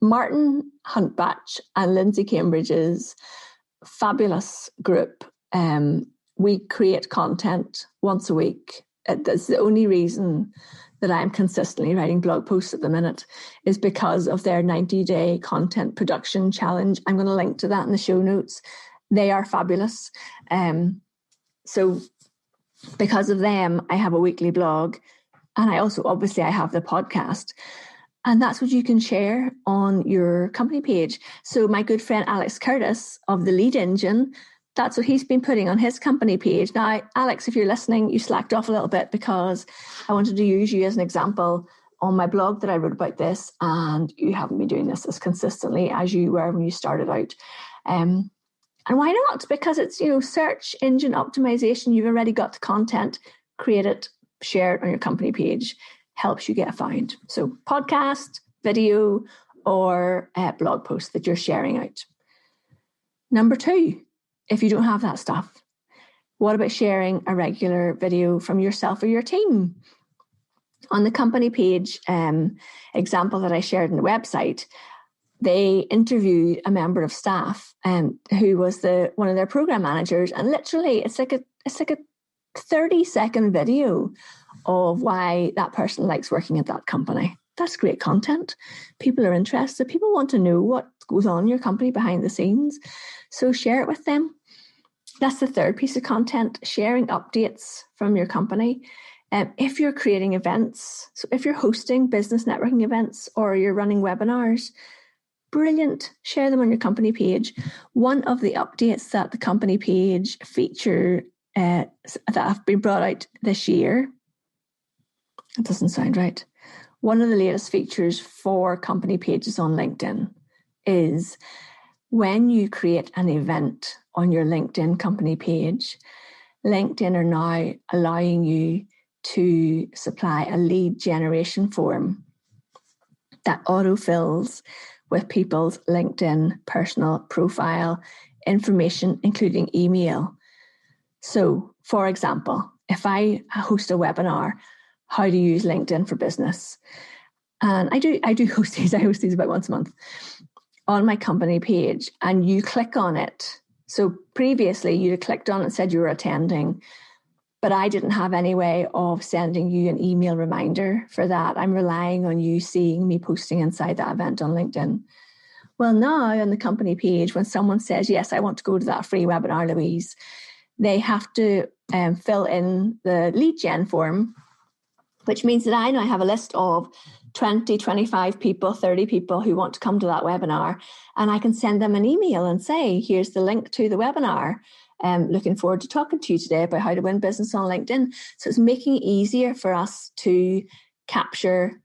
Martin Huntbatch and Lindsay Cambridge's fabulous group, we create content once a week. That's the only reason that I'm consistently writing blog posts at the minute, is because of their 90-day content production challenge. I'm going to link to that in the show notes. They are fabulous. So because of them, I have a weekly blog, and I also, obviously, I have the podcast. And that's what you can share on your company page. So my good friend Alex Curtis of the Lead Engine, that's what he's been putting on his company page. Now, Alex, if you're listening, you slacked off a little bit because I wanted to use you as an example on my blog that I wrote about this, and you haven't been doing this as consistently as you were when you started out. And why not? Because it's, search engine optimization. You've already got the content, create it, share it on your company page. Helps you get found. So podcast, video, or blog post that you're sharing out. Number 2, if you don't have that stuff, what about sharing a regular video from yourself or your team? On the company page example that I shared on the website, they interviewed a member of staff who was one of their program managers, and literally it's like a 30-second video of why that person likes working at that company. That's great content. People are interested. People want to know what goes on in your company behind the scenes. So share it with them. That's the third piece of content, sharing updates from your company. If you're creating events, so if you're hosting business networking events or you're running webinars, brilliant. Share them on your company page. One of the updates that the company page feature that have been brought out this year, it doesn't sound right. One of the latest features for company pages on LinkedIn is when you create an event on your LinkedIn company page, LinkedIn are now allowing you to supply a lead generation form that autofills with people's LinkedIn personal profile information, including email. So, for example, if I host a webinar, how to use LinkedIn for business, and I do host these. I host these about once a month on my company page, and you click on it. So previously, you'd have clicked on it and said you were attending, but I didn't have any way of sending you an email reminder for that. I'm relying on you seeing me posting inside that event on LinkedIn. Well, now on the company page, when someone says, yes, I want to go to that free webinar, Louise, they have to fill in the lead gen form, which means that I now have a list of 20, 25 people, 30 people who want to come to that webinar, and I can send them an email and say, here's the link to the webinar. Looking forward to talking to you today about how to win business on LinkedIn. So it's making it easier for us to capture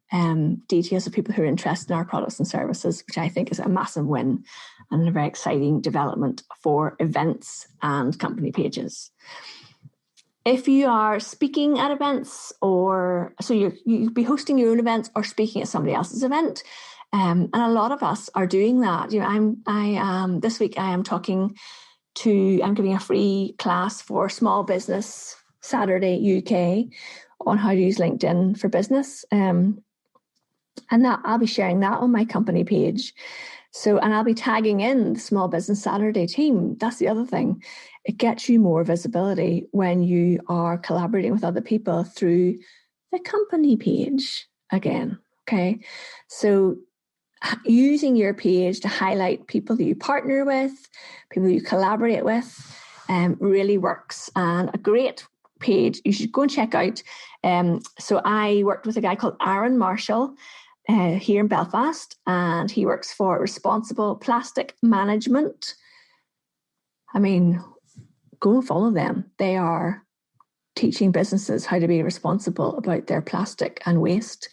details of people who are interested in our products and services, which I think is a massive win and a very exciting development for events and company pages. If you are speaking at events, or so you'll be hosting your own events or speaking at somebody else's event, and a lot of us are doing that. This week I am I'm giving a free class for Small Business Saturday UK on how to use LinkedIn for business, and that I'll be sharing that on my company page. So, and I'll be tagging in the Small Business Saturday team. That's the other thing. It gets you more visibility when you are collaborating with other people through the company page again. Okay. So using your page to highlight people that you partner with, people you collaborate with, really works. And a great page you should go and check out. So I worked with a guy called Aaron Marshall here in Belfast, and he works for Responsible Plastic Management. I mean, go and follow them. They are teaching businesses how to be responsible about their plastic and waste.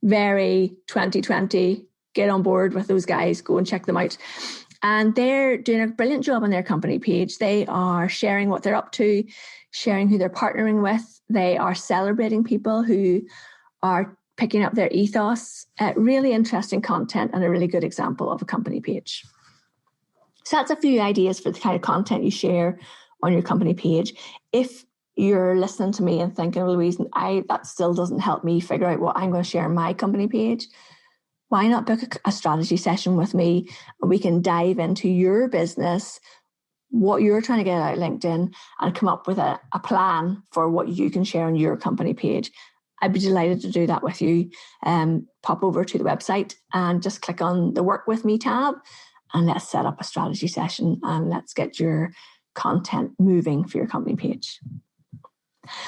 Very 2020. Get on board with those guys. Go and check them out. And they're doing a brilliant job on their company page. They are sharing what they're up to, sharing who they're partnering with. They are celebrating people who are picking up their ethos. Really interesting content and a really good example of a company page. So that's a few ideas for the kind of content you share on your company page. If you're listening to me and thinking, Louise, that still doesn't help me figure out what I'm going to share on my company page, why not book a strategy session with me, and we can dive into your business, what you're trying to get out of LinkedIn, and come up with a plan for what you can share on your company page. I'd be delighted to do that with you. Pop over to the website and just click on the Work With Me tab, and let's set up a strategy session and let's get your content moving for your company page.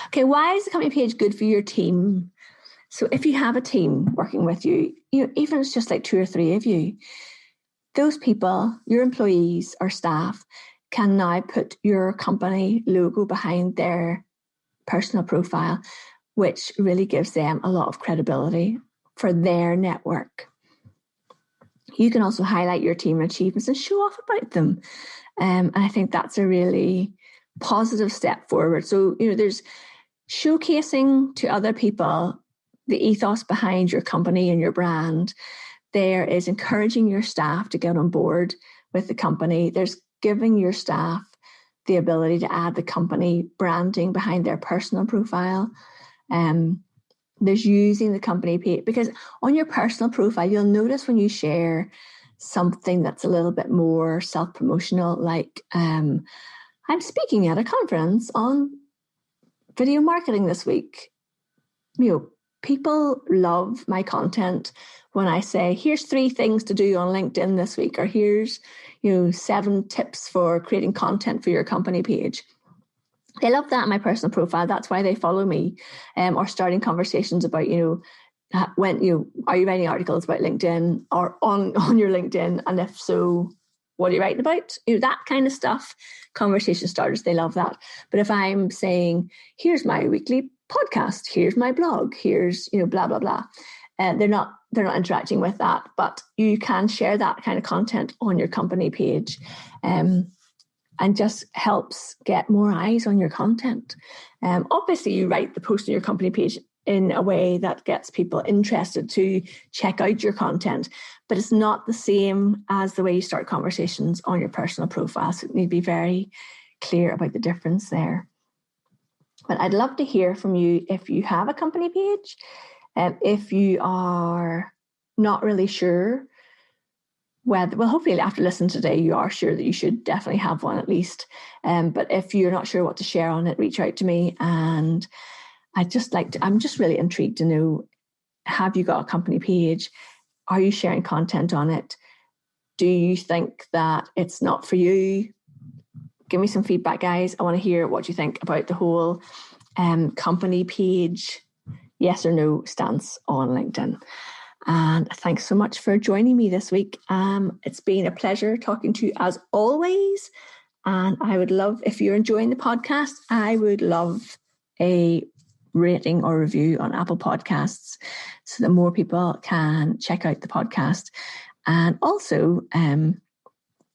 Okay, why is the company page good for your team? So if you have a team working with you, even if it's just like 2 or 3 of you, those people, your employees or staff, can now put your company logo behind their personal profile, which really gives them a lot of credibility for their network. You can also highlight your team achievements and show off about them. And I think that's a really positive step forward. So, there's showcasing to other people the ethos behind your company and your brand. There is encouraging your staff to get on board with the company. There's giving your staff the ability to add the company branding behind their personal profile. There's using the company page, because on your personal profile, you'll notice when you share something that's a little bit more self-promotional, like I'm speaking at a conference on video marketing this week. People love my content when I say, here's 3 things to do on LinkedIn this week, or here's 7 tips for creating content for your company page. They love that in my personal profile. That's why they follow me, or starting conversations about, are you writing articles about LinkedIn or on your LinkedIn? And if so, what are you writing about? That kind of stuff. Conversation starters, they love that. But if I'm saying, here's my weekly podcast, here's my blog, here's, blah, blah, blah. They're not interacting with that, but you can share that kind of content on your company page. And just helps get more eyes on your content. Obviously, you write the post on your company page in a way that gets people interested to check out your content, but it's not the same as the way you start conversations on your personal profile. So you need to be very clear about the difference there. But I'd love to hear from you if you have a company page, if you are not really sure whether, hopefully after listening today, you are sure that you should definitely have one at least. But if you're not sure what to share on it, reach out to me. And I'm just really intrigued to know, have you got a company page? Are you sharing content on it? Do you think that it's not for you? Give me some feedback, guys. I want to hear what you think about the whole company page, yes or no stance on LinkedIn. And thanks so much for joining me this week. It's been a pleasure talking to you as always. And I would love, if you're enjoying the podcast, I would love a rating or review on Apple Podcasts so that more people can check out the podcast. And also,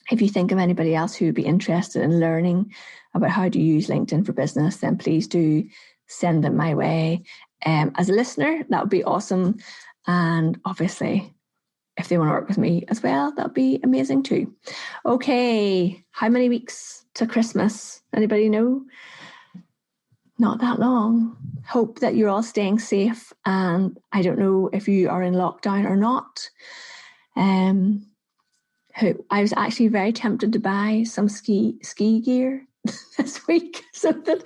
if you think of anybody else who would be interested in learning about how to use LinkedIn for business, then please do send them my way. As a listener, that would be awesome. And obviously, if they want to work with me as well, that'd be amazing too. Okay, how many weeks to Christmas? Anybody know? Not that long. Hope that you're all staying safe. And I don't know if you are in lockdown or not. I was actually very tempted to buy some ski gear this week so that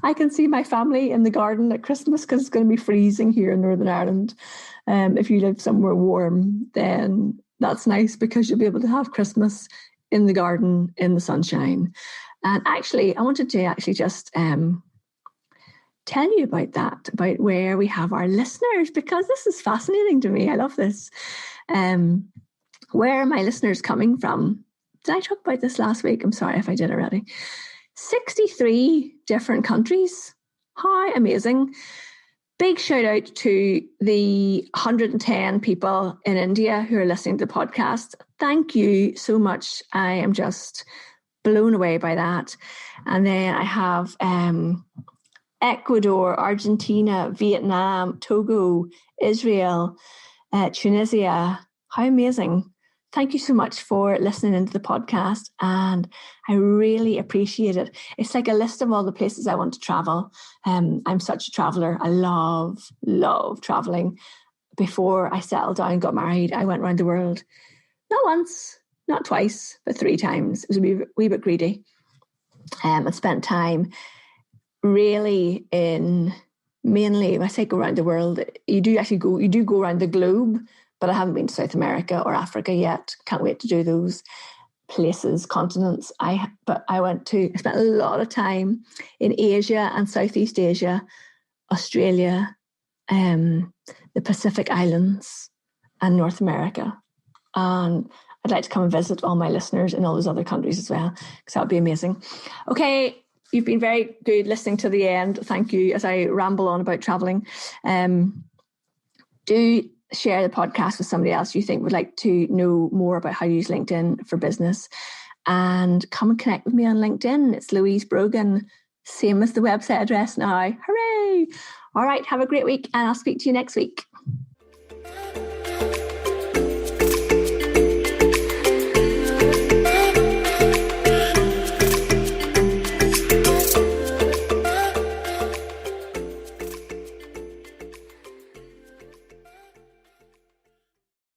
I can see my family in the garden at Christmas, because it's going to be freezing here in Northern Ireland. If you live somewhere warm, then that's nice, because you'll be able to have Christmas in the garden in the sunshine. And actually, I wanted to just tell you about that, about where we have our listeners, because this is fascinating to me. I love this. Where are my listeners coming from? Did I talk about this last week? I'm sorry if I did already. 63 different countries. How amazing. Big shout out to the 110 people in India who are listening to the podcast. Thank you so much. I am just blown away by that. And then I have Ecuador, Argentina, Vietnam, Togo, Israel, Tunisia. How amazing. Thank you so much for listening into the podcast, and I really appreciate it. It's like a list of all the places I want to travel. I'm such a traveler. I love traveling. before I settled down and got married, I went around the world, not once, not twice, but 3 times. It was a wee bit greedy. I spent time really in, mainly, when I say go around the world, you do go around the globe, but I haven't been to South America or Africa yet. Can't wait to do those places, continents. I spent a lot of time in Asia and Southeast Asia, Australia, the Pacific Islands, and North America. And I'd like to come and visit all my listeners in all those other countries as well, because that would be amazing. Okay, you've been very good listening to the end. Thank you. As I ramble on about traveling, do share the podcast with somebody else you think would like to know more about how to use LinkedIn for business, and come and connect with me on LinkedIn. It's Louise Brogan, same as the website address now. Hooray! All right, have a great week, and I'll speak to you next week.